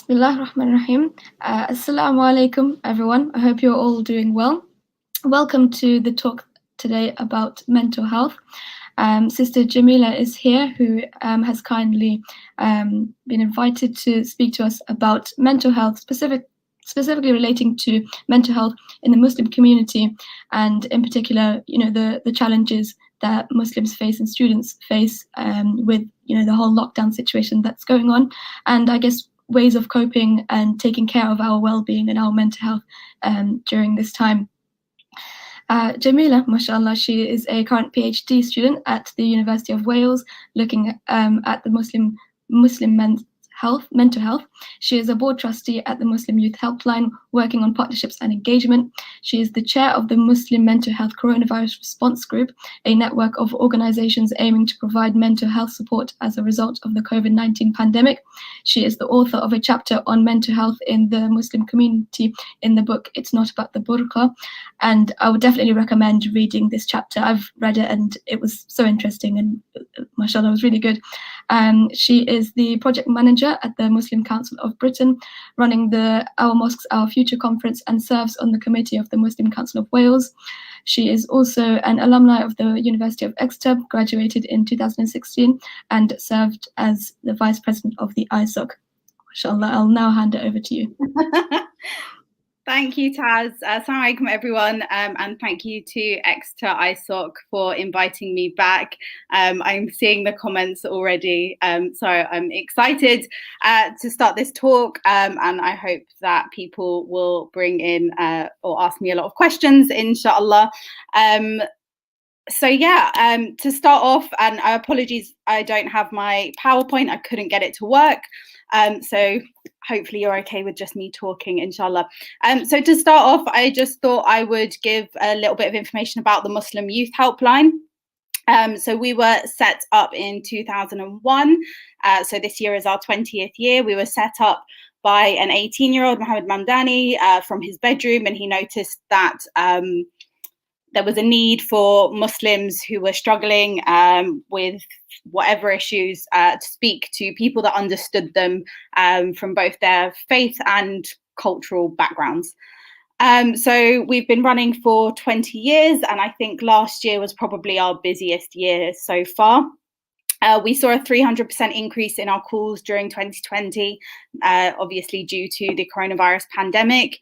Bismillah ar-Rahman ar-Rahim. Assalamu alaikum, everyone. I hope you're all doing well. Welcome to the talk today about mental health. Sister Jamila is here, who has kindly been invited to speak to us about mental health, specifically relating to mental health in the Muslim community, and in particular, the challenges that Muslims face and students face with the whole lockdown situation that's going on, and I guess ways of coping and taking care of our well-being and our mental health during this time. Jamila, mashallah, she is a current PhD student at the University of Wales, looking at the Muslim mental health. She is a board trustee at the Muslim Youth Helpline, working on partnerships and engagement. She is the chair of the Muslim Mental Health Coronavirus Response Group, a network of organizations aiming to provide mental health support as a result of the COVID-19 pandemic. She is the author of a chapter on mental health in the Muslim community in the book It's Not About the Burqa, and I would definitely recommend reading this chapter. I've read it and it was so interesting, and mashallah, it was really good. She is the project manager at the Muslim Council of Britain, running the Our Mosques, Our Future conference, and serves on the committee of the Muslim Council of Wales. She is also an alumni of the University of Exeter, graduated in 2016, and served as the vice president of the ISOC. Mashallah, I'll now hand it over to you. Thank you, Taz. Assalamu alaikum, everyone, and thank you to Exeter ISOC for inviting me back. I'm seeing the comments already, so I'm excited to start this talk, and I hope that people will bring in or ask me a lot of questions, inshallah. To start off, and apologies, I don't have my PowerPoint. I couldn't get it to work. So hopefully you're okay with just me talking, inshallah. So to start off, I just thought I would give a little bit of information about the Muslim Youth Helpline. So we were set up in 2001. So this year is our 20th year. We were set up by an 18-year-old, Mohammed Mamdani, from his bedroom, and he noticed that there was a need for Muslims who were struggling with whatever issues to speak to people that understood them from both their faith and cultural backgrounds. So we've been running for 20 years, and I think last year was probably our busiest year so far. We saw a 300% increase in our calls during 2020, obviously due to the coronavirus pandemic,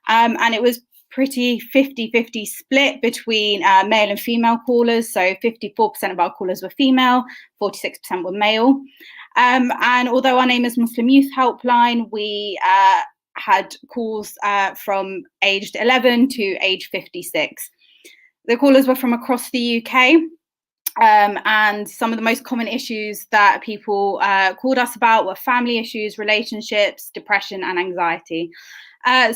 and it was pretty 50-50 split between male and female callers. So 54% of our callers were female, 46% were male. And although our name is Muslim Youth Helpline, we had calls from aged 11 to age 56. The callers were from across the UK. And some of the most common issues that people called us about were family issues, relationships, depression, and anxiety.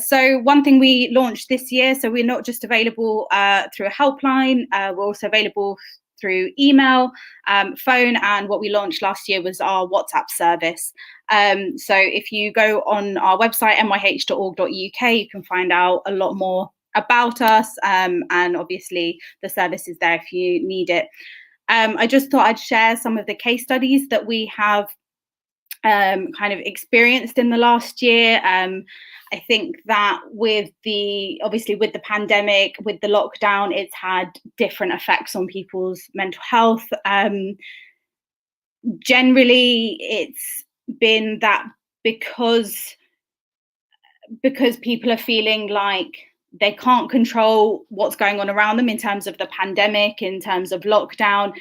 So one thing we launched this year, so we're not just available through a helpline, we're also available through email, phone, and what we launched last year was our WhatsApp service. So if you go on our website, myh.org.uk, you can find out a lot more about us, and obviously the service is there if you need it. I just thought I'd share some of the case studies that we have kind of experienced in the last year. I think that with the pandemic, with the lockdown, it's had different effects on people's mental health. Generally, it's been that because people are feeling like they can't control what's going on around them in terms of the pandemic, in terms of lockdown,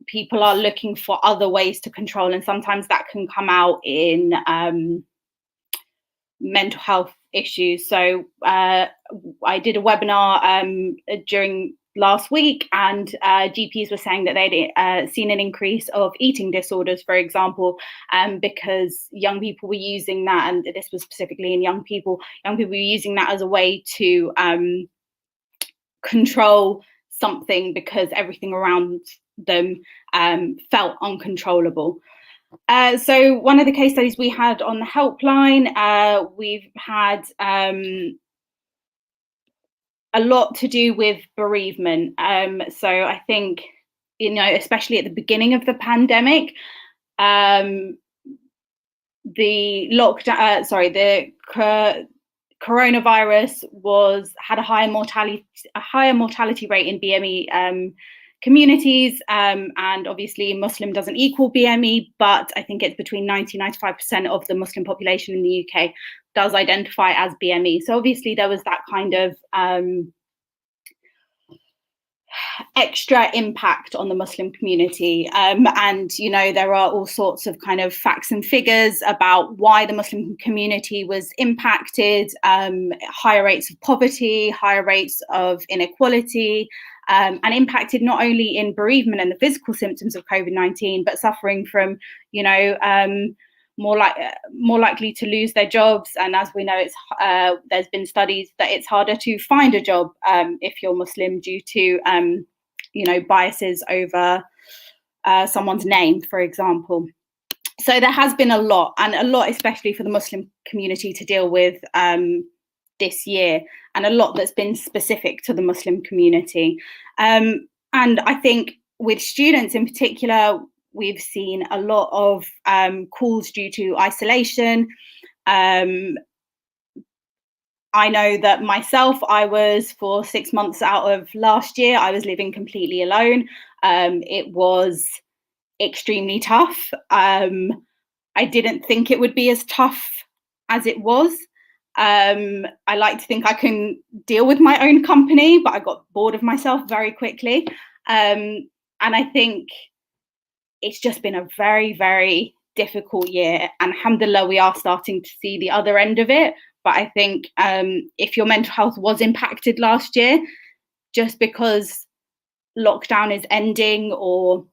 people are looking for other ways to control, and sometimes that can come out in mental health issues. So I did a webinar during last week, and GPs were saying that they'd seen an increase of eating disorders, for example, because young people were using that, and this was specifically in young people were using that as a way to control something because everything around them felt uncontrollable. So one of the case studies we had on the helpline, we've had a lot to do with bereavement. So I think, especially at the beginning of the pandemic, the lockdown, coronavirus had a higher mortality rate in BME communities, and obviously Muslim doesn't equal BME, but I think it's between 90-95% of the Muslim population in the UK does identify as BME. So obviously there was that kind of extra impact on the Muslim community, and there are all sorts of kind of facts and figures about why the Muslim community was impacted, higher rates of poverty, higher rates of inequality, and impacted not only in bereavement and the physical symptoms of COVID-19, but suffering from more likely to lose their jobs. And as we know, there's been studies that it's harder to find a job if you're Muslim due to biases over someone's name, for example. So there has been a lot especially for the Muslim community to deal with this year, and a lot that's been specific to the Muslim community. And I think with students in particular, we've seen a lot of calls due to isolation. I know that myself, I was for 6 months out of last year, I was living completely alone. It was extremely tough. I didn't think it would be as tough as it was. I like to think I can deal with my own company, but I got bored of myself very quickly. And I think it's just been a very, very difficult year. And alhamdulillah, we are starting to see the other end of it. But I think if your mental health was impacted last year, just because lockdown is ending or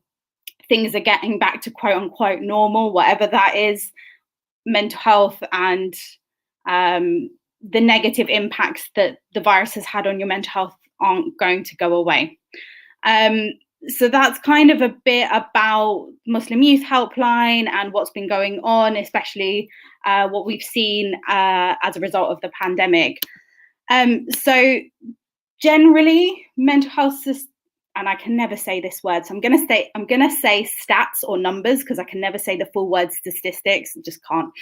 things are getting back to quote unquote normal, whatever that is, mental health and the negative impacts that the virus has had on your mental health aren't going to go away. So that's kind of a bit about Muslim Youth Helpline and what's been going on, especially what we've seen as a result of the pandemic. So generally, mental health, and I can never say this word, so I'm gonna say stats or numbers because I can never say the full word statistics, I just can't.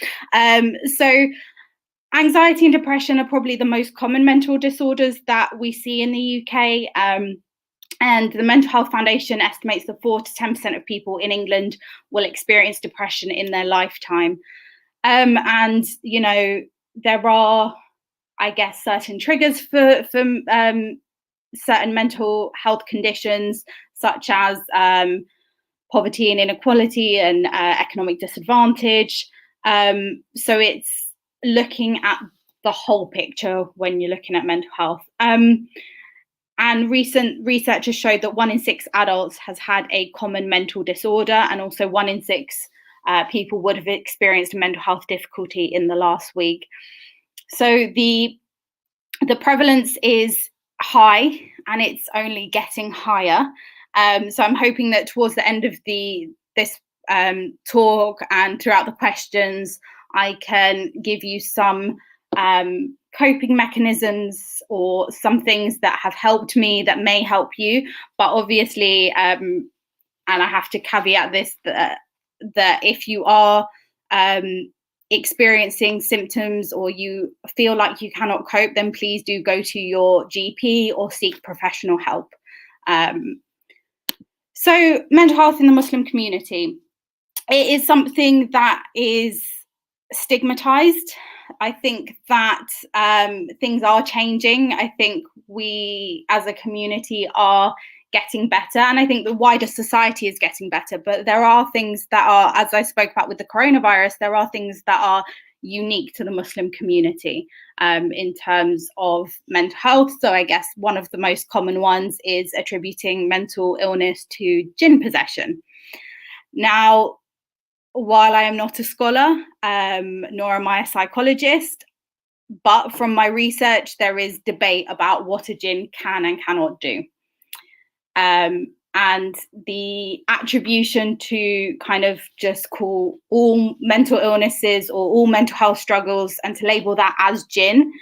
So anxiety and depression are probably the most common mental disorders that we see in the UK. And the Mental Health Foundation estimates that 4 to 10% of people in England will experience depression in their lifetime. And, there are, I guess, certain triggers for certain mental health conditions, such as poverty and inequality and economic disadvantage. So it's looking at the whole picture when you're looking at mental health. And recent research has showed that 1 in 6 adults has had a common mental disorder, and also 1 in 6 people would have experienced a mental health difficulty in the last week. So the prevalence is high, and it's only getting higher. So I'm hoping that towards the end of this talk and throughout the questions, I can give you some coping mechanisms or some things that have helped me that may help you. But obviously, and I have to caveat this, that if you are experiencing symptoms or you feel like you cannot cope, then please do go to your GP or seek professional help. So mental health in the Muslim community, it is something that is stigmatized. I think that things are changing. I think we as a community are getting better, and I think the wider society is getting better. But there are things that are, as I spoke about with the coronavirus, there are things that are unique to the Muslim community in terms of mental health. So I guess one of the most common ones is attributing mental illness to jinn possession. Now, while I am not a scholar, nor am I a psychologist, but from my research, there is debate about what a jinn can and cannot do. And the attribution to kind of just call all mental illnesses or all mental health struggles and to label that as jinn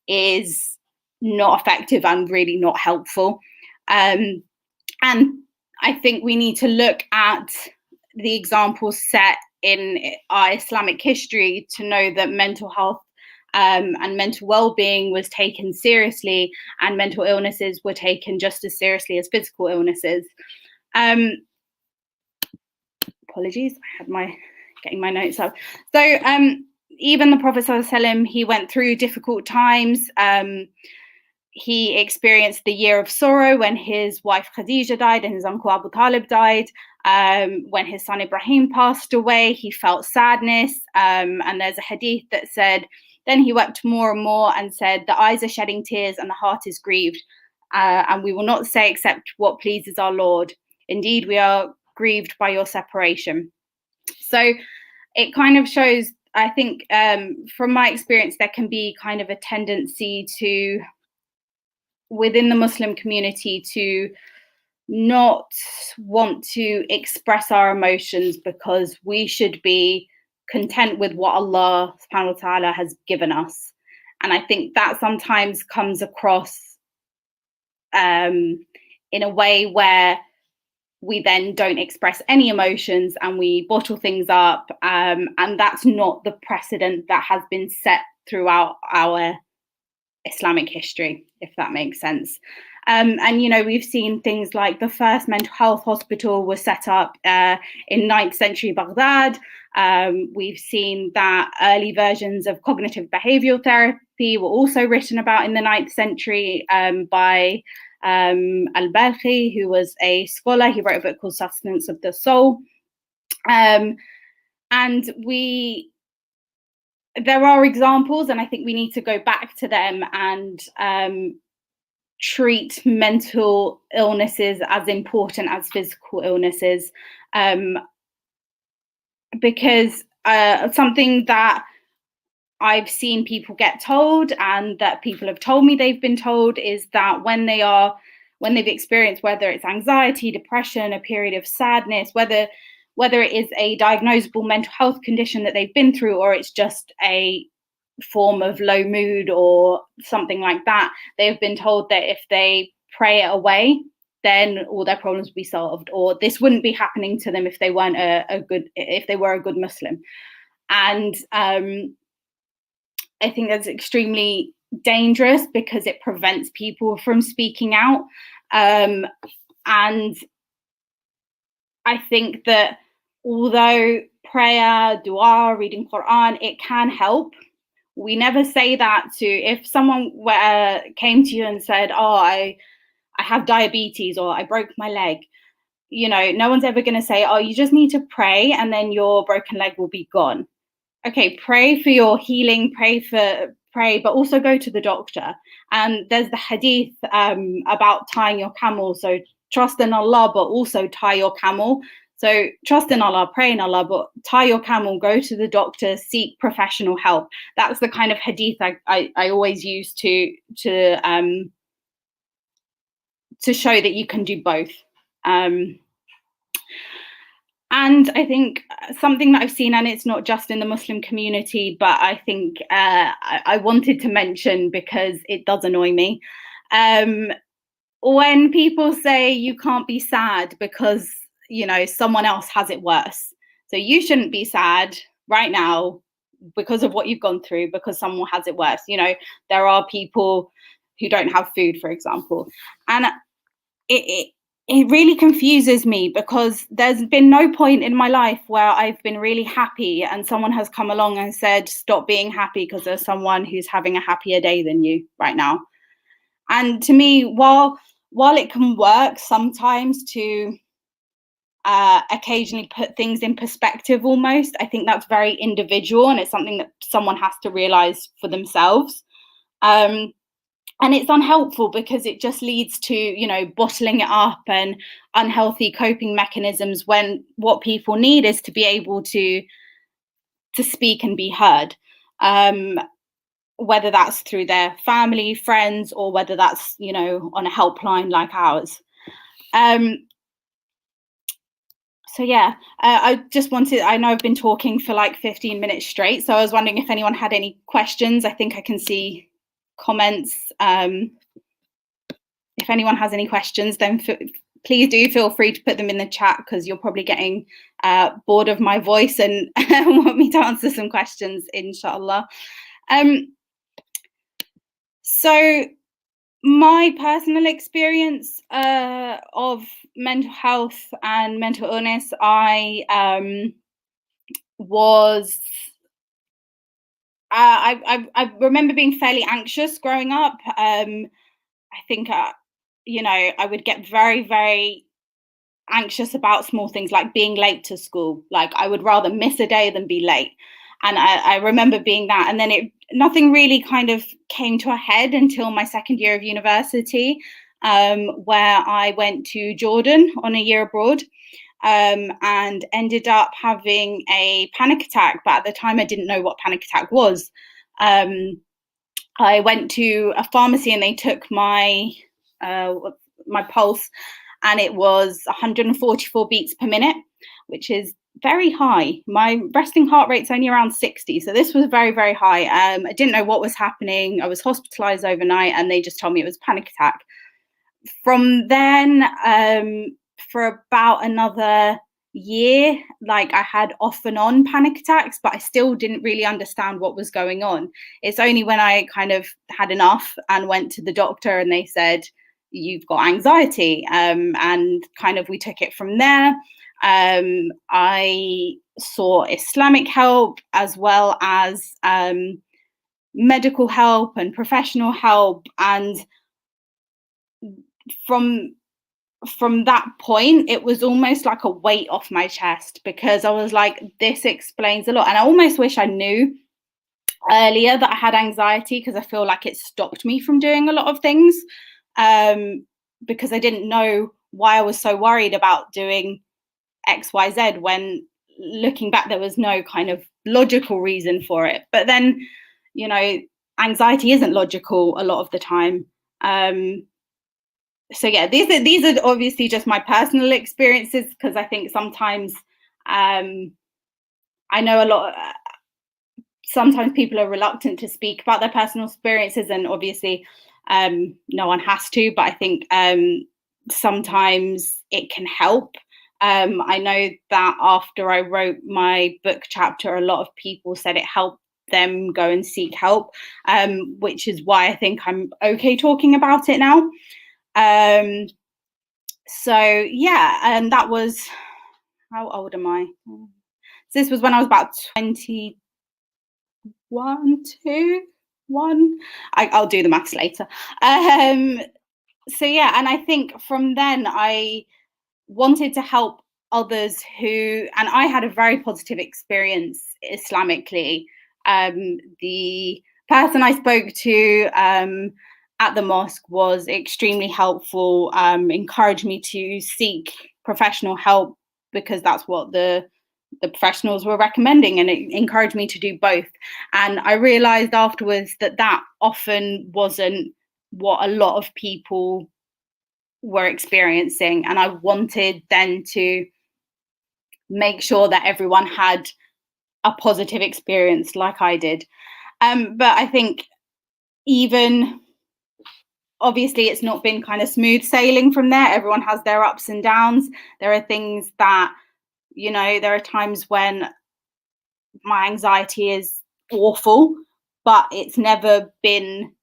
is not effective and really not helpful. And I think we need to look at the examples set in our Islamic history to know that mental health and mental well-being was taken seriously, and mental illnesses were taken just as seriously as physical illnesses. Apologies, I had getting my notes up. So even the Prophet ﷺ, he went through difficult times. He experienced the year of sorrow when his wife Khadija died and his uncle Abu Talib died. When his son Ibrahim passed away, he felt sadness. And there's a hadith that said, then he wept more and more and said, the eyes are shedding tears and the heart is grieved. And we will not say except what pleases our Lord. Indeed, we are grieved by your separation. So it kind of shows, I think, from my experience, there can be kind of a tendency to, within the Muslim community, to not want to express our emotions because we should be content with what Allah subhanahu wa ta'ala has given us. And I think that sometimes comes across in a way where we then don't express any emotions and we bottle things up. And that's not the precedent that has been set throughout our Islamic history, if that makes sense. And, you know, we've seen things like the first mental health hospital was set up in 9th century Baghdad. We've seen that early versions of cognitive behavioral therapy were also written about in the 9th century by Al-Balkhi, who was a scholar. He wrote a book called Sustenance of the Soul. And there are examples, and I think we need to go back to them and treat mental illnesses as important as physical illnesses, because something that I've seen people get told and that people have told me they've been told is that when they've experienced, whether it's anxiety, depression, a period of sadness, whether it is a diagnosable mental health condition that they've been through, or it's just a form of low mood or something like that, they've been told that if they pray it away, then all their problems will be solved, or this wouldn't be happening to them if they weren't if they were a good Muslim. And I think that's extremely dangerous because it prevents people from speaking out. And I think that although prayer, dua, reading Quran, it can help, we never say that to, if someone came to you and said, oh, I have diabetes or I broke my leg, you know, no one's ever going to say, oh, you just need to pray and then your broken leg will be gone. Okay, pray for your healing, pray, but also go to the doctor. And there's the hadith about tying your camel. So trust in Allah, but also tie your camel. So trust in Allah, pray in Allah, but tie your camel, go to the doctor, seek professional help. That's the kind of hadith I always use to show that you can do both. And I think something that I've seen, and it's not just in the Muslim community, but I think I wanted to mention because it does annoy me. When people say you can't be sad because, you know, someone else has it worse. So you shouldn't be sad right now because of what you've gone through, because someone has it worse. You know, there are people who don't have food, for example. And it really confuses me because there's been no point in my life where I've been really happy and someone has come along and said, stop being happy because there's someone who's having a happier day than you right now. And to me, while it can work sometimes to occasionally put things in perspective almost, I think that's very individual and it's something that someone has to realize for themselves. And it's unhelpful because it just leads to, you know, bottling it up and unhealthy coping mechanisms when what people need is to be able to speak and be heard, whether that's through their family, friends, or whether that's, you know, on a helpline like ours. So yeah, I just wanted, I know I've been talking for like 15 minutes straight, so I was wondering if anyone had any questions. I think I can see comments. If anyone has any questions, then please do feel free to put them in the chat because you're probably getting bored of my voice and want me to answer some questions, inshallah. So my personal experience of mental health and mental illness, I remember being fairly anxious growing up. I think, I would get very, very anxious about small things like being late to school. Like I would rather miss a day than be late. And I remember being that. And then nothing really kind of came to a head until my second year of university, where I went to Jordan on a year abroad. And ended up having a panic attack. But at the time, I didn't know what panic attack was. I went to a pharmacy and they took my pulse, and it was 144 beats per minute, which is very high. My resting heart rate's only around 60. So this was very, very high. I didn't know what was happening. I was hospitalized overnight and they just told me it was a panic attack. From then, for about another year, like I had off and on panic attacks, but I still didn't really understand what was going on. It's only when I kind of had enough and went to the doctor and they said, you've got anxiety, and kind of we took it from there. I saw Islamic help as well as medical help and professional help, and from that point, it was almost like a weight off my chest, because I was like, this explains a lot. And I almost wish I knew earlier that I had anxiety, because I feel like it stopped me from doing a lot of things, because I didn't know why I was so worried about doing XYZ, when looking back, there was no kind of logical reason for it. But then, anxiety isn't logical a lot of the time. So yeah, these are obviously just my personal experiences, because I think sometimes I know sometimes people are reluctant to speak about their personal experiences, and obviously no one has to, but I think sometimes it can help. I know that after I wrote my book chapter, a lot of people said it helped them go and seek help, which is why I think I'm okay talking about it now. So yeah, and that was, how old am I? So this was when I was about 21, 1. I'll do the maths later. So yeah, and I think from then I wanted to help others and I had a very positive experience Islamically. The person I spoke to at the mosque was extremely helpful, encouraged me to seek professional help, because that's what the professionals were recommending, and it encouraged me to do both. And I realized afterwards that often wasn't what a lot of people were experiencing, and I wanted then to make sure that everyone had a positive experience like I did. But I think even obviously it's not been kind of smooth sailing from there. Everyone has their ups and downs. There are things that, there are times when my anxiety is awful, but it's never been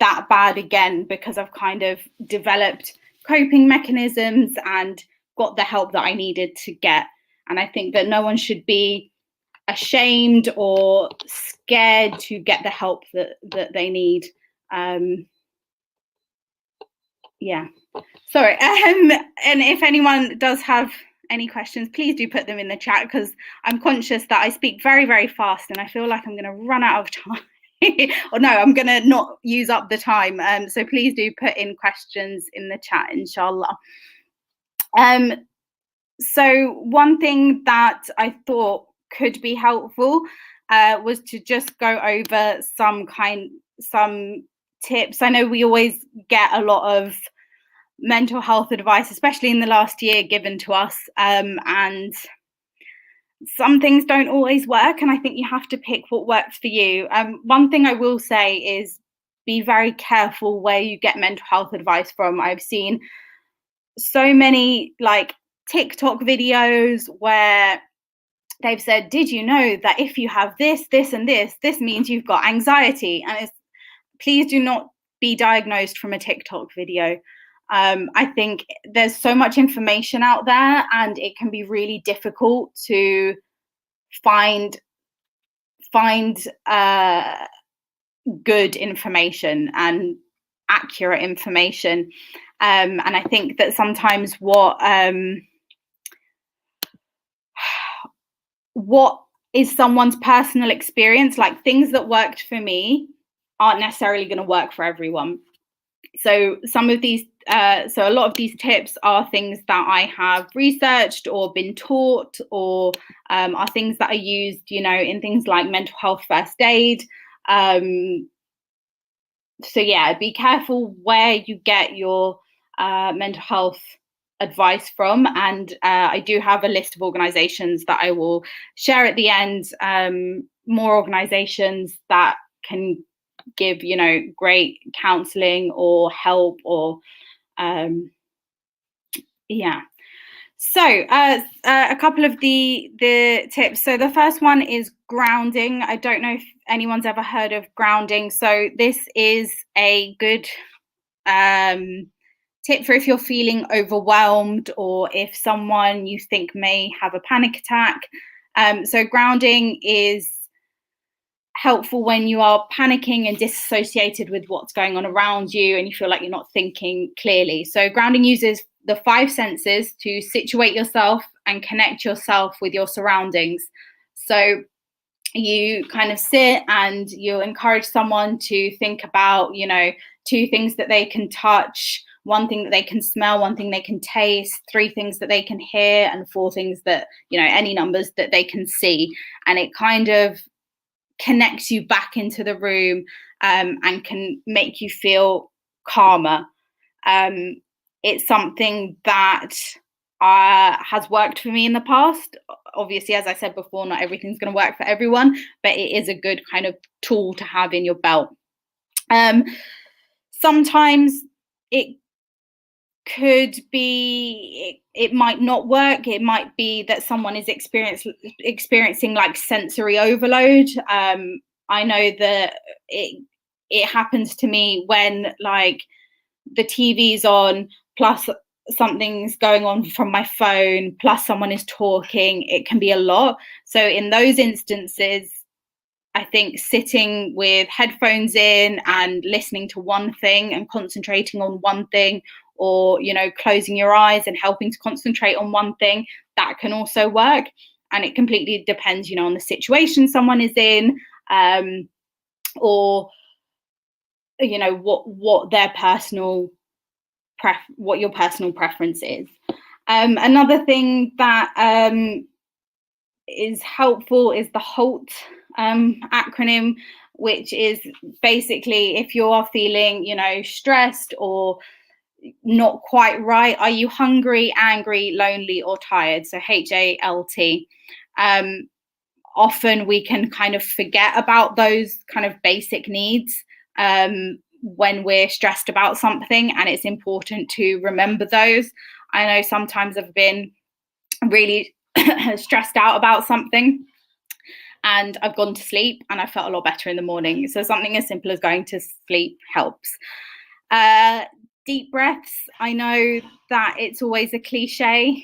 that bad again, because I've kind of developed coping mechanisms and got the help that I needed to get. And I think that no one should be ashamed or scared to get the help that they need. Yeah, sorry. And if anyone does have any questions, please do put them in the chat, because I'm conscious that I speak very, very fast and I feel like I'm going to run out of time. Or no, I'm going to not use up the time. So please do put in questions in the chat, inshallah. So one thing that I thought could be helpful was to just go over some tips. I know we always get a lot of mental health advice, especially in the last year, given to us, and some things don't always work, and I think you have to pick what works for you. One thing I will say is be very careful where you get mental health advice from. I've seen so many TikTok videos where they've said, did you know that if you have this, this, and this means you've got anxiety? And please do not be diagnosed from a TikTok video. I think there's so much information out there, and it can be really difficult to find good information and accurate information. And I think that sometimes what is someone's personal experience, like things that worked for me aren't necessarily going to work for everyone. So some of these, so a lot of these tips are things that I have researched or been taught, or are things that are used, you know, in things like mental health first aid. So yeah, be careful where you get your mental health advice from, and I do have a list of organizations that I will share at the end, more organizations that can give, you know, great counseling or help, or yeah. So a couple of the tips. So the first one is grounding. I don't know if anyone's ever heard of grounding. So this is a good tip for if you're feeling overwhelmed, or if someone you think may have a panic attack. So grounding is helpful when you are panicking and disassociated with what's going on around you and you feel like you're not thinking clearly. So grounding uses the 5 senses to situate yourself and connect yourself with your surroundings. So you kind of sit and you encourage someone to think about, you know, 2 things that they can touch, 1 thing that they can smell, 1 thing they can taste, 3 things that they can hear, and 4 things that, you know, any numbers that they can see. And it kind of connects you back into the room, and can make you feel calmer. It's something that has worked for me in the past. Obviously, as I said before, not everything's going to work for everyone, but it is a good kind of tool to have in your belt. Sometimes it could be, it might not work. It might be that someone is experiencing like sensory overload. I know that it happens to me when like the TV's on, plus something's going on from my phone, plus someone is talking. It can be a lot. So in those instances, I think sitting with headphones in and listening to one thing and concentrating on one thing, or, you know, closing your eyes and helping to concentrate on one thing, that can also work. And it completely depends, you know, on the situation someone is in, or, you know, what their personal what your personal preference is. Another thing that is helpful is the HALT acronym, which is basically if you are feeling, you know, stressed or not quite right. Are you hungry, angry, lonely, or tired? So HALT. Often we can kind of forget about those kind of basic needs when we're stressed about something, and it's important to remember those. I know sometimes I've been really stressed out about something and I've gone to sleep and I felt a lot better in the morning. So something as simple as going to sleep helps. Deep breaths. I know that it's always a cliche,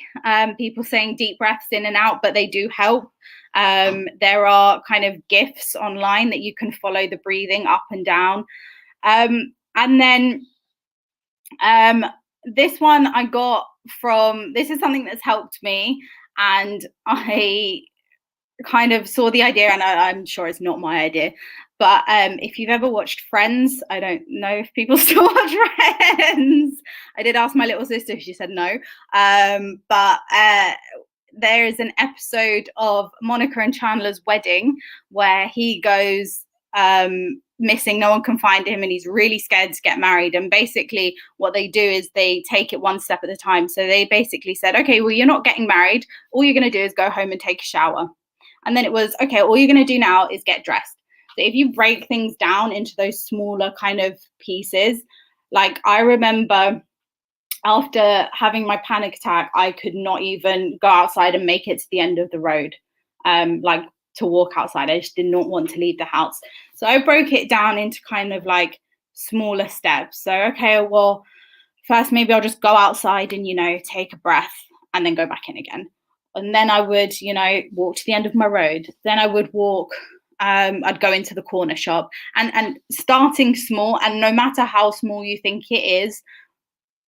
people saying deep breaths in and out, but they do help. There are kind of GIFs online that you can follow the breathing up and down. And then this one I got from, this is something that's helped me, and I kind of saw the idea, and I'm sure it's not my idea, but if you've ever watched Friends, I don't know if people still watch Friends. I did ask my little sister, she said no, but there is an episode of Monica and Chandler's wedding where he goes missing, no one can find him, and he's really scared to get married. And basically what they do is they take it one step at a time. So they basically said, okay, well, you're not getting married, all you're going to do is go home and take a shower. And then it was, okay, all you're going to do now is get dressed. So if you break things down into those smaller kind of pieces, like I remember after having my panic attack, I could not even go outside and make it to the end of the road, like to walk outside. I just did not want to leave the house. So I broke it down into kind of like smaller steps. So, okay, well, first maybe I'll just go outside and, take a breath and then go back in again. And then I would, walk to the end of my road. Then I would walk, I'd go into the corner shop, and starting small. And no matter how small you think it is,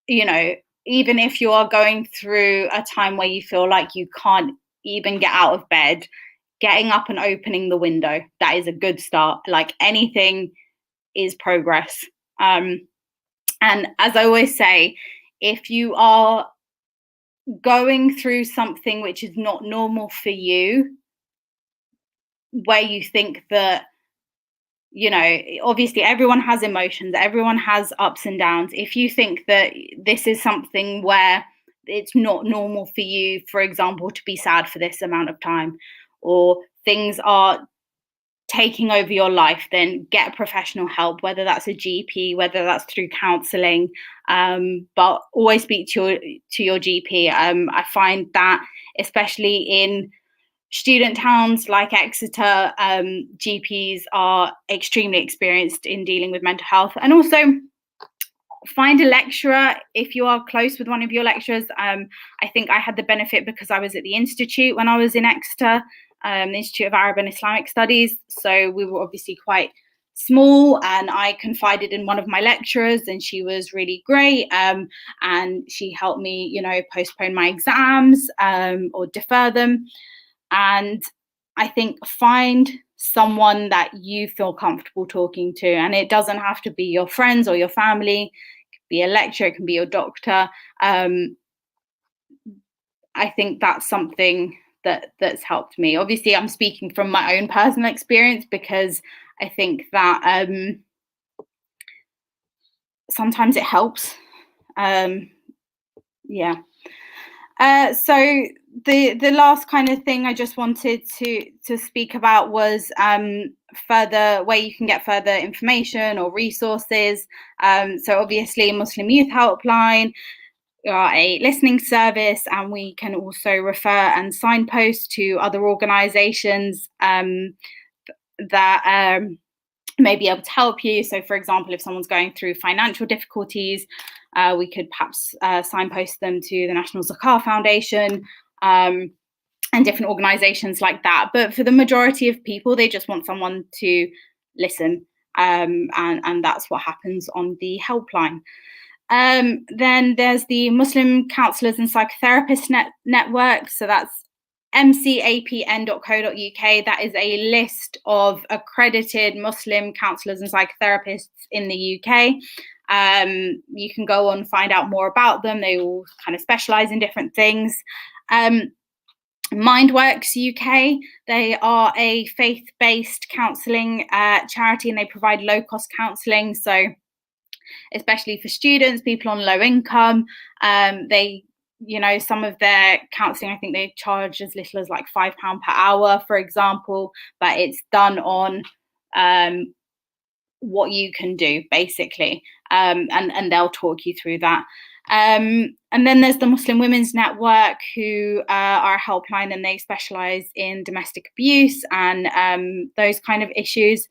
even if you are going through a time where you feel like you can't even get out of bed, getting up and opening the window, that is a good start. Like anything is progress. And as I always say, if you are going through something which is not normal for you, where you think that, obviously everyone has emotions, everyone has ups and downs. If you think that this is something where it's not normal for you, for example, to be sad for this amount of time, or things are taking over your life, then get professional help, whether that's a GP, whether that's through counselling, but always speak to your GP. I find that especially in student towns like Exeter, GPs are extremely experienced in dealing with mental health. And also find a lecturer if you are close with one of your lecturers. I think I had the benefit because I was at the Institute when I was in Exeter, the Institute of Arab and Islamic Studies. So we were obviously quite small, and I confided in one of my lecturers, and she was really great. And she helped me, postpone my exams or defer them. And I think find someone that you feel comfortable talking to. And it doesn't have to be your friends or your family. It could be a lecturer, it can be your doctor. I think that's something that's helped me. Obviously, I'm speaking from my own personal experience, because I think that sometimes it helps. Yeah. So the last kind of thing I just wanted to speak about was further where you can get further information or resources. So obviously Muslim Youth Helpline, we are a listening service, and we can also refer and signpost to other organisations that may be able to help you. So for example, if someone's going through financial difficulties, we could perhaps signpost them to the National Zakah Foundation, and different organisations like that. But for the majority of people, they just want someone to listen, and that's what happens on the helpline. Then there's the Muslim Counsellors and Psychotherapists Network. So that's mcapn.co.uk. That is a list of accredited Muslim counsellors and psychotherapists in the UK. You can go on and find out more about them. They all kind of specialise in different things. Mindworks UK, they are a faith-based counselling charity, and they provide low-cost counselling. So especially for students, people on low income, they, some of their counselling, I think they charge as little as like £5 per hour, for example, but it's done on what you can do, basically, and they'll talk you through that. And then there's the Muslim Women's Network, who are a helpline, and they specialise in domestic abuse and those kind of issues.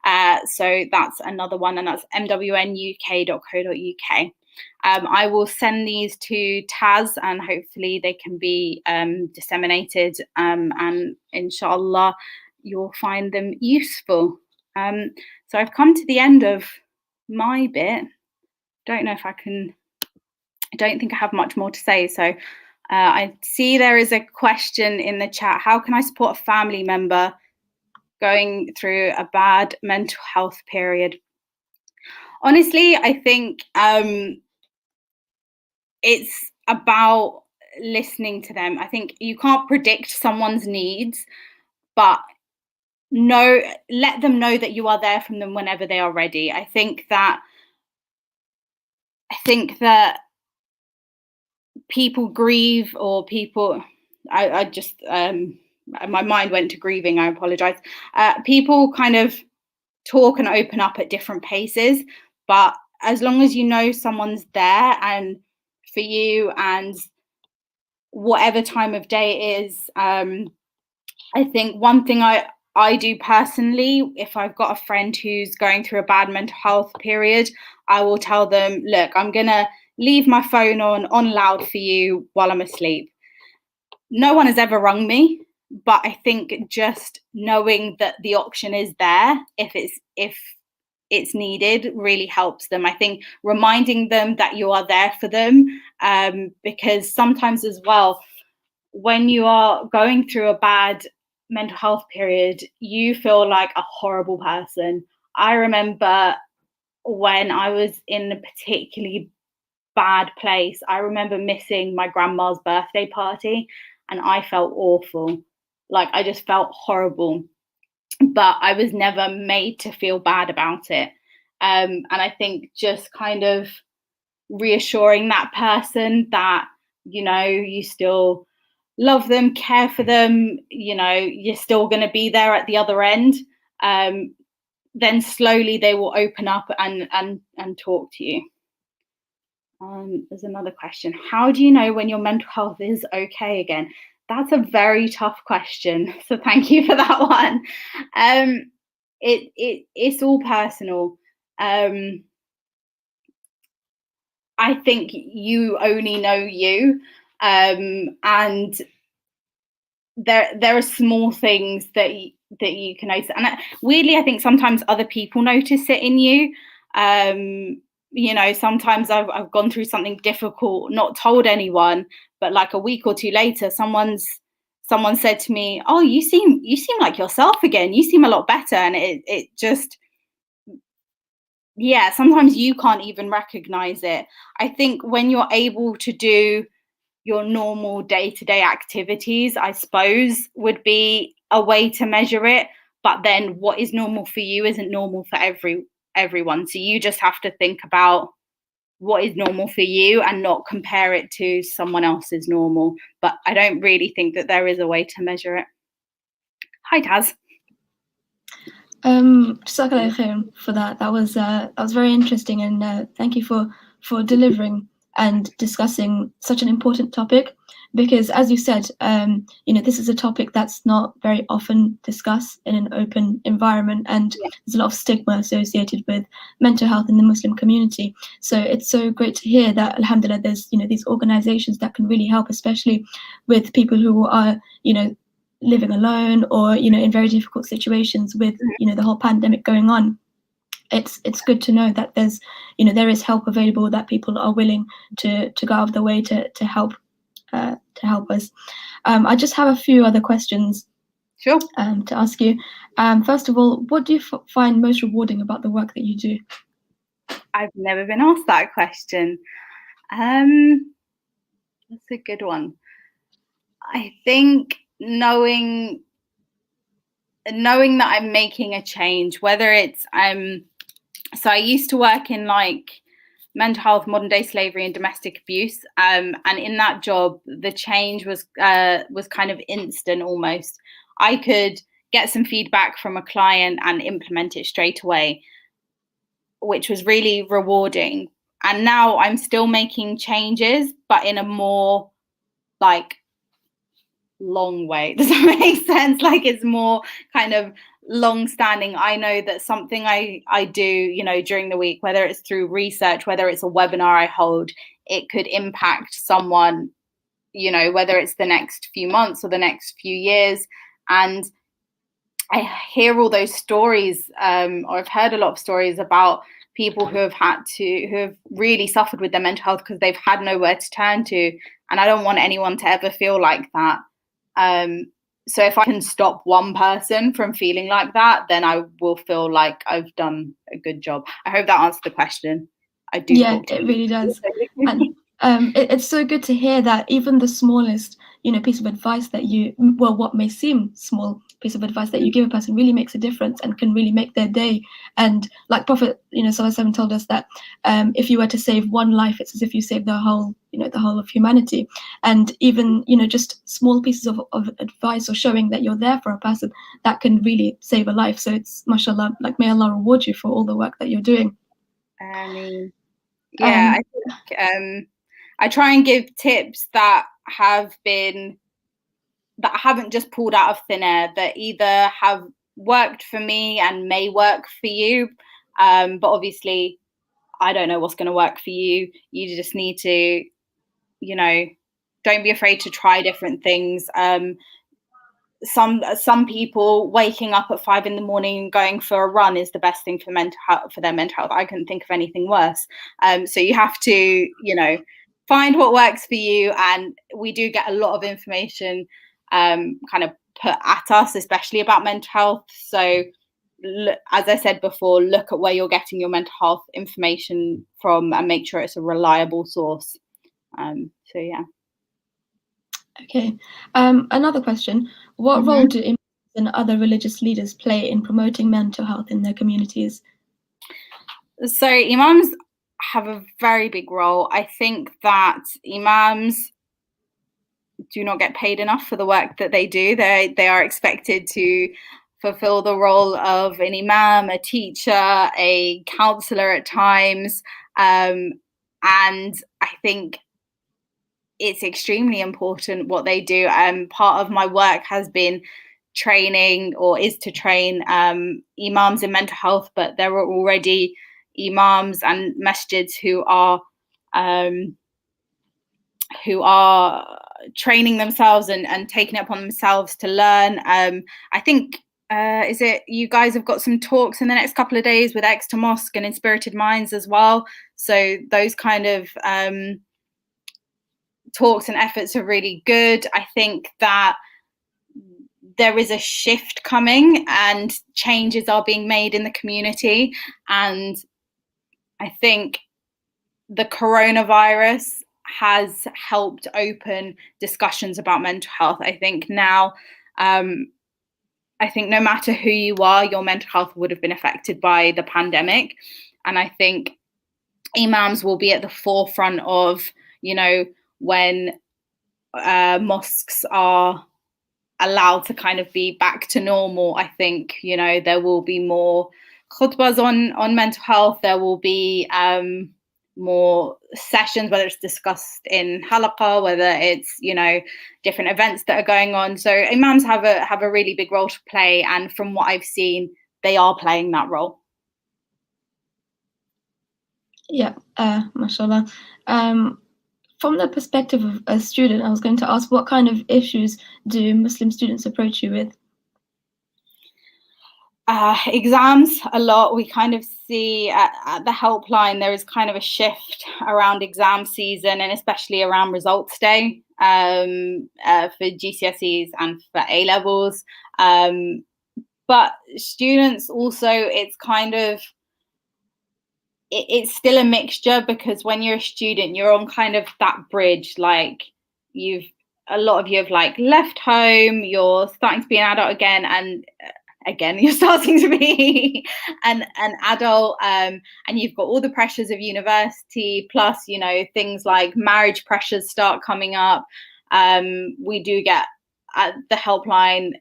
So that's another one, and that's mwnuk.co.uk. I will send these to Taz, and hopefully they can be disseminated, and inshallah you'll find them useful. So I've come to the end of my bit. I don't think I have much more to say. So I see there is a question in the chat. How can I support a family member going through a bad mental health period? Honestly, I think it's about listening to them. I think you can't predict someone's needs, but let them know that you are there for them whenever they are ready. I think that people grieve, or people, I just my mind went to grieving, I apologize. People kind of talk and open up at different paces, but as long as you know someone's there and for you, and whatever time of day it is. I think one thing I do personally, if I've got a friend who's going through a bad mental health period, I will tell them, look, I'm going to leave my phone on loud for you while I'm asleep. No one has ever rung me, but I think just knowing that the option is there if it's needed really helps them. I think reminding them that you are there for them, because sometimes as well, when you are going through a bad mental health period, you feel like a horrible person. I remember when I was in a particularly bad place, I remember missing my grandma's birthday party and I felt awful. Like I just felt horrible, but I was never made to feel bad about it. And I think just kind of reassuring that person that, you still love them, care for them, you're still going to be there at the other end, then slowly they will open up and talk to you. There's another question. How do you know when your mental health is okay again? That's a very tough question. So thank you for that one. It's all personal. I think you only know you, and there are small things that you can notice, and weirdly, I think sometimes other people notice it in you. Sometimes I've gone through something difficult, not told anyone, but like a week or two later, someone said to me, "Oh, you seem like yourself again. You seem a lot better," and it just. Yeah, sometimes you can't even recognize it. I think when you're able to do your normal day-to-day activities, I suppose, would be a way to measure it. But then what is normal for you isn't normal for everyone. So you just have to think about what is normal for you and not compare it to someone else's normal. But I don't really think that there is a way to measure it. Hi, Taz. Jazakallah khair for that. That was very interesting, and thank you for delivering and discussing such an important topic, because as you said, this is a topic that's not very often discussed in an open environment, and there's a lot of stigma associated with mental health in the Muslim community. So it's so great to hear that, alhamdulillah, there's these organizations that can really help, especially with people who are living alone or in very difficult situations with the whole pandemic going on. It's good to know that there's there is help available, that people are willing to go out of their way to help us. I just have a few other questions. Sure. To ask you. First of all, what do you find most rewarding about the work that you do? I've never been asked that question. That's a good one. I think knowing that I'm making a change, whether it's so I used to work in like mental health, modern day slavery and domestic abuse, and in that job the change was kind of instant almost. I could get some feedback from a client and implement it straight away, which was really rewarding. And now I'm still making changes, but in a more like long way. Does that make sense? Like it's more kind of long standing. I know that something I do, during the week, whether it's through research, whether it's a webinar I hold, it could impact someone, whether it's the next few months or the next few years. And I hear all those stories, or I've heard a lot of stories about people who have really suffered with their mental health because they've had nowhere to turn to. And I don't want anyone to ever feel like that. So if I can stop one person from feeling like that, then I will feel like I've done a good job. I hope that answered the question. I do. Yeah, it really does. And it's so good to hear that even the smallest, piece of advice that what may seem small piece of advice that you give a person really makes a difference and can really make their day. And like Prophet, Sallallahu told us that if you were to save one life, it's as if you saved the whole of humanity. And even, just small pieces of advice or showing that you're there for a person, that can really save a life. So it's, mashallah, like may Allah reward you for all the work that you're doing. I mean, yeah, I try and give tips that haven't just pulled out of thin air, that either have worked for me and may work for you. But obviously, I don't know what's going to work for you. You just need to, don't be afraid to try different things. Some people waking up at 5 a.m. and going for a run is the best thing for their mental health. I couldn't think of anything worse. So you have to, find what works for you. And we do get a lot of information kind of put at us, especially about mental health. So as I said before, look at where you're getting your mental health information from and make sure it's a reliable source. So yeah. Okay. Another question. What role do imams and other religious leaders play in promoting mental health in their communities? So imams have a very big role. I think that imams do not get paid enough for the work that they do. They are expected to fulfill the role of an imam, a teacher, a counselor at times. And I think it's extremely important what they do. Part of my work has been training, or is to train imams in mental health, but there are already imams and masjids who are training themselves and taking it upon themselves to learn. I think is it you guys have got some talks in the next couple of days with Exeter Mosque and Inspirited Minds as well. So those kind of talks and efforts are really good. I think that there is a shift coming and changes are being made in the community. And I think the coronavirus has helped open discussions about mental health. I think now, I think no matter who you are, your mental health would have been affected by the pandemic. And I think imams will be at the forefront of, when mosques are allowed to kind of be back to normal. I think, there will be more khutbahs on mental health. There will be more sessions, whether it's discussed in halaqah, whether it's, different events that are going on. So imams have a really big role to play. And from what I've seen, they are playing that role. Yeah, mashallah. From the perspective of a student, I was going to ask, what kind of issues do Muslim students approach you with? Exams a lot. We kind of see at the helpline there is kind of a shift around exam season, and especially around results day for GCSEs and for A levels. But students also, it's kind of it's still a mixture, because when you're a student, you're on kind of that bridge. Like a lot of you have like left home, you're starting to be an adult again, and again you're starting to be an adult, and you've got all the pressures of university, plus things like marriage pressures start coming up. We do get the helpline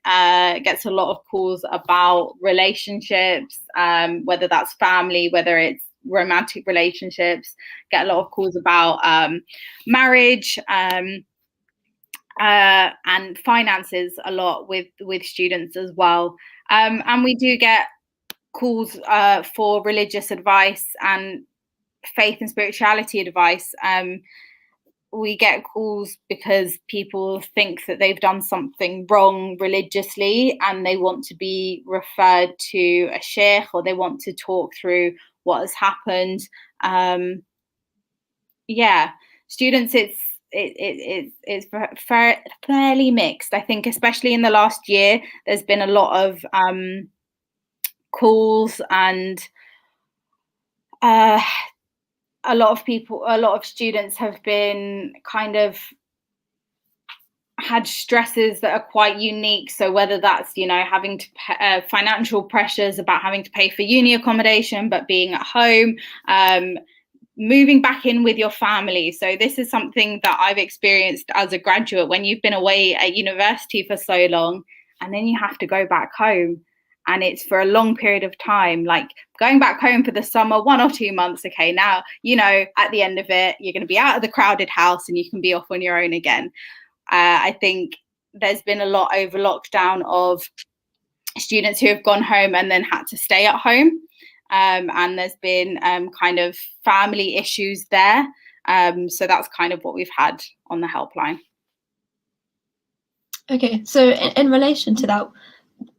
gets a lot of calls about relationships, whether that's family, whether it's romantic relationships. Get a lot of calls about marriage and finances a lot with students as well. And we do get calls for religious advice and faith and spirituality advice. We get calls because people think that they've done something wrong religiously and they want to be referred to a sheikh, or they want to talk through what has happened. Students, it's fairly mixed. I think especially in the last year, there's been a lot of calls, and a lot of students have been kind of had stresses that are quite unique. So whether that's, having to pay, financial pressures about having to pay for uni accommodation, but being at home, moving back in with your family. So this is something that I've experienced as a graduate, when you've been away at university for so long and then you have to go back home, and it's for a long period of time, like going back home for the summer, 1 or 2 months, okay, now, you know, at the end of it, you're going to be out of the crowded house and you can be off on your own again. I think there's been a lot over lockdown of students who have gone home and then had to stay at home. And there's been kind of family issues there. So that's kind of what we've had on the helpline. Okay, so in relation to that,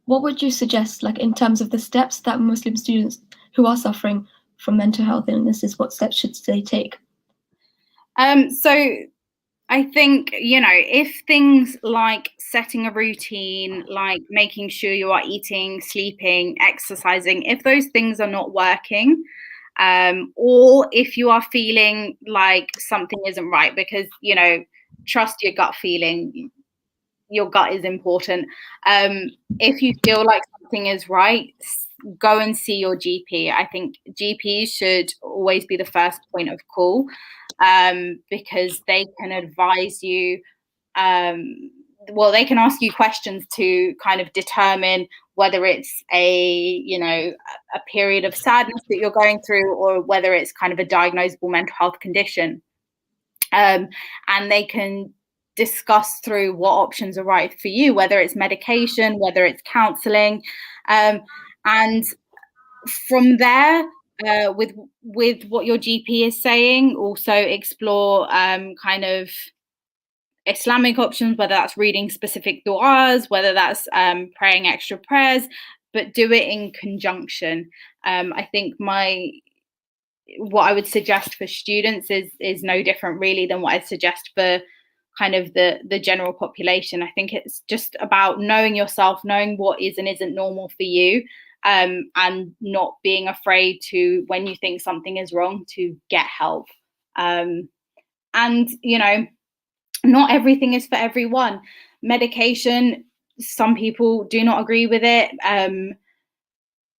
what would you suggest, like in terms of the steps that Muslim students who are suffering from mental health illnesses, what steps should they take? So I think, you know, if things like setting a routine, like making sure you are eating, sleeping, exercising, if those things are not working, or if you are feeling like something isn't right, because, you know, trust your gut feeling, your gut is important. If you feel like something is right, go and see your GP. I think GPs should always be the first point of call, because they can advise you. Well, they can ask you questions to kind of determine whether it's a period of sadness that you're going through, or whether it's kind of a diagnosable mental health condition. And they can discuss through what options are right for you, whether it's medication, whether it's counselling, and from there, with what your GP is saying, also explore kind of Islamic options, whether that's reading specific du'as, whether that's praying extra prayers, but do it in conjunction. I think what I would suggest for students is no different really than what I'd suggest for kind of the general population. I think it's just about knowing yourself, knowing what is and isn't normal for you, and not being afraid to, when you think something is wrong, to get help. And, you know, not everything is for everyone. Medication, some people do not agree with it.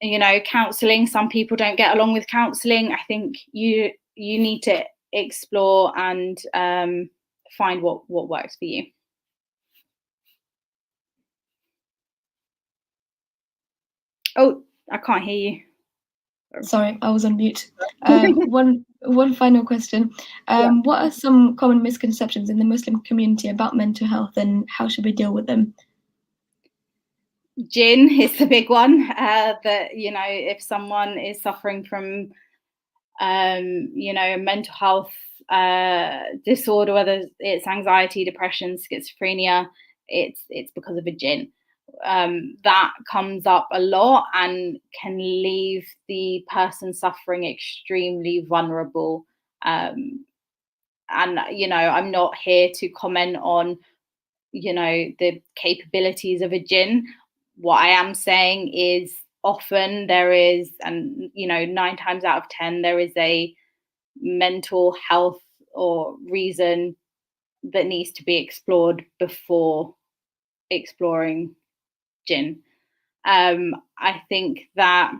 You know, counselling, some people don't get along with counselling. I think you need to explore and find what works for you. Oh, I can't hear you. Sorry, I was on mute. One final question. What are some common misconceptions in the Muslim community about mental health, and how should we deal with them? Jinn is the big one. That, you know, if someone is suffering from you know, mental health disorder, whether it's anxiety, depression, schizophrenia, it's because of a jinn. That comes up a lot and can leave the person suffering extremely vulnerable. And, you know, I'm not here to comment on, you know, the capabilities of a jinn. What I am saying is often there is, and, you know, 9 times out of 10, there is a mental health or reason that needs to be explored before exploring jinn. I think that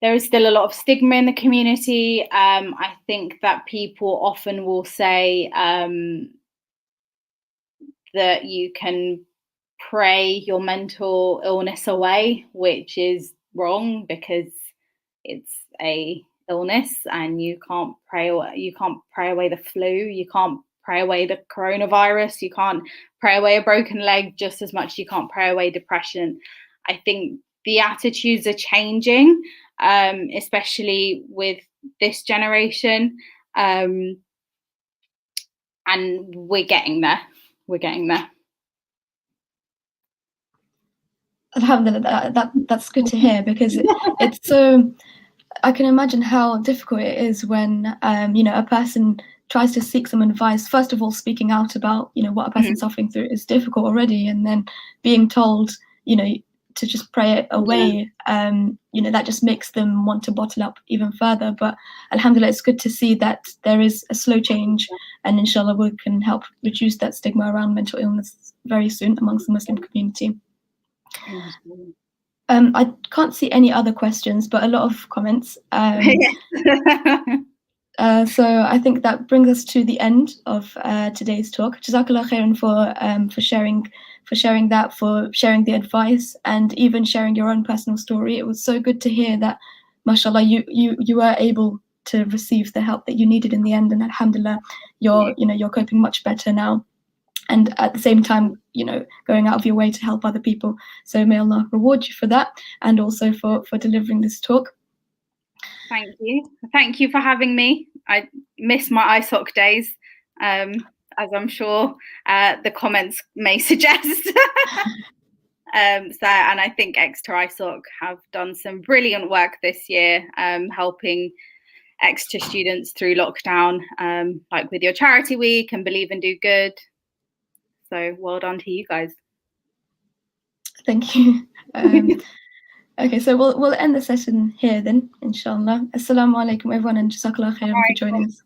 there is still a lot of stigma in the community. I think that people often will say that you can pray your mental illness away, which is wrong, because it's a illness and you can't pray away the flu, you can't pray away the coronavirus, you can't pray away a broken leg just as much as you can't pray away depression. I think the attitudes are changing, especially with this generation, and we're getting there. Alhamdulillah, that's good to hear, because it's so, I can imagine how difficult it is when you know, a person tries to seek some advice. First of all, speaking out about, you know, what a person's suffering through is difficult already, and then being told, you know, to just pray it away, you know, that just makes them want to bottle up even further. But alhamdulillah, it's good to see that there is a slow change, and inshallah we can help reduce that stigma around mental illness very soon amongst the Muslim community. I can't see any other questions, but a lot of comments. So I think that brings us to the end of today's talk. Jazakallah khairan for sharing sharing that, for sharing the advice, and even sharing your own personal story. It was so good to hear that, mashallah, you were able to receive the help that you needed in the end, and alhamdulillah, you're coping much better now, and at the same time, going out of your way to help other people. So may Allah reward you for that, and also for delivering this talk. Thank you for having me. I miss my ISOC days, as I'm sure the comments may suggest. And I think Exeter ISOC have done some brilliant work this year, helping Exeter students through lockdown, like with your charity week and Believe and Do Good. So well done to you guys. Thank you. Okay, so we'll end the session here then, inshallah. Assalamu alaikum everyone, and jazakallah khairan for joining us.